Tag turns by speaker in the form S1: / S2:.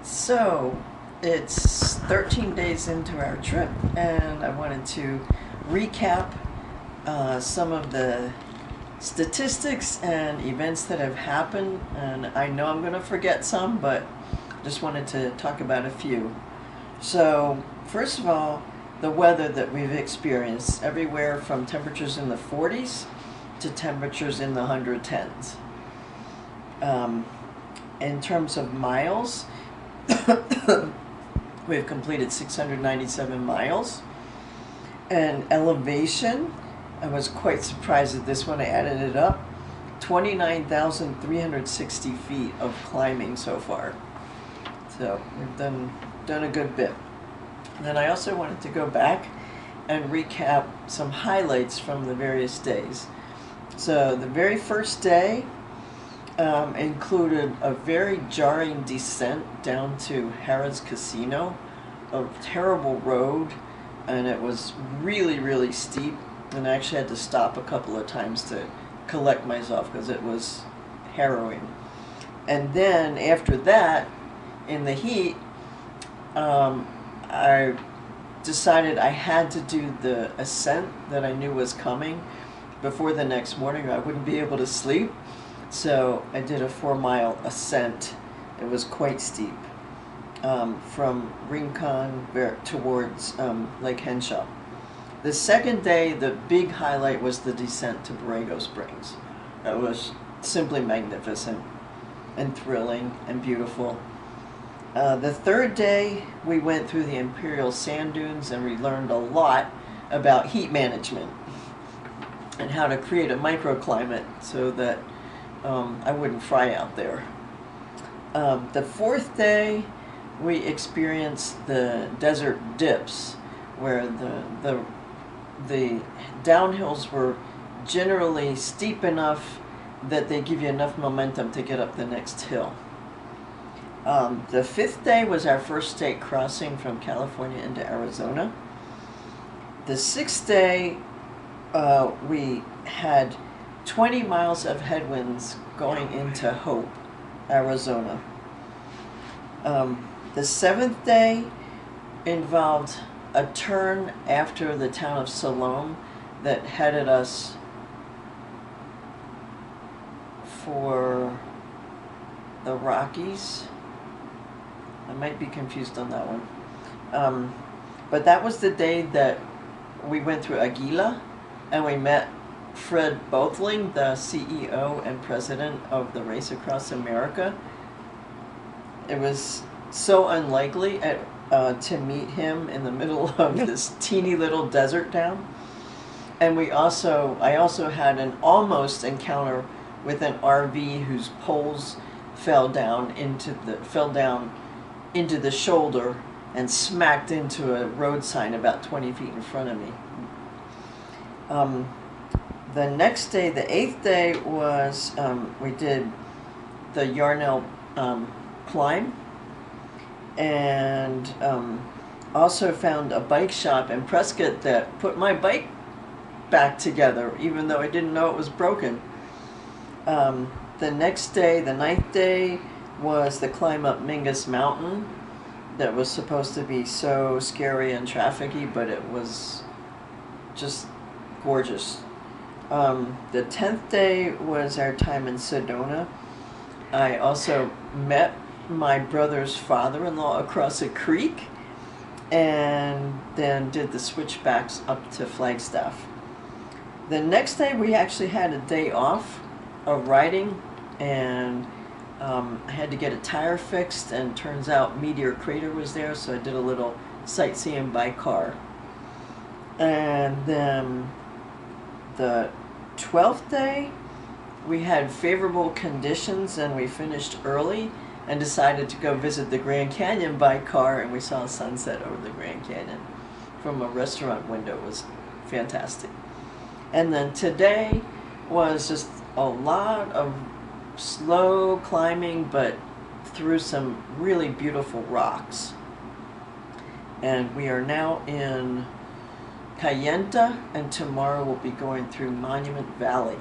S1: So, it's 13 days into our trip, and I wanted to recap some of the statistics and events that have happened. And I know I'm going to forget some, but just wanted to talk about a few. So, first of all, the weather that we've experienced everywhere from temperatures in the 40s to temperatures in the 110s. In terms of miles, we've completed 697 miles. And elevation, I was quite surprised at this when I added it up. 29,360 feet of climbing so far. So we've done a good bit. And then I also wanted to go back and recap some highlights from the various days. So the very first day included a very jarring descent down to Harrah's Casino, a terrible road, and it was really, really steep, and I actually had to stop a couple of times to collect myself because it was harrowing. And then after that, in the heat, I decided I had to do the ascent that I knew was coming before the next morning or I wouldn't be able to sleep. So I did a 4-mile ascent. It was quite steep, from Rincon towards Lake Henshaw. The second day, the big highlight was the descent to Borrego Springs. It was simply magnificent and thrilling and beautiful. The third day, we went through the Imperial Sand Dunes and we learned a lot about heat management and how to create a microclimate so that I wouldn't fry out there. The fourth day, we experienced the desert dips, where the downhills were generally steep enough that they give you enough momentum to get up the next hill. The fifth day was our first state crossing from California into Arizona. The sixth day, we had 20 miles of headwinds going into Hope, Arizona. The seventh day involved a turn after the town of Siloam that headed us for the Rockies. I might be confused on that one. But that was the day that we went through Aguila and we met Fred Bothling, the CEO and president of the Race Across America. It was so unlikely to meet him in the middle of this teeny little desert town. And I also had an almost encounter with an RV whose poles fell down into the shoulder and smacked into a road sign about 20 feet in front of me. The next day, the eighth day, was we did the Yarnell climb, and also found a bike shop in Prescott that put my bike back together, even though I didn't know it was broken. The next day, the ninth day, was the climb up Mingus Mountain that was supposed to be so scary and trafficky, but it was just gorgeous. The 10th day was our time in Sedona. I also met my brother's father-in-law across a creek and then did the switchbacks up to Flagstaff. The next day we actually had a day off of riding, and I had to get a tire fixed, and turns out Meteor Crater was there, so I did a little sightseeing by car. And then the 12th day, we had favorable conditions and we finished early and decided to go visit the Grand Canyon by car, and we saw a sunset over the Grand Canyon from a restaurant window. It was fantastic. And then today was just a lot of slow climbing, but through some really beautiful rocks. And we are now in Kayenta, and tomorrow we'll be going through Monument Valley.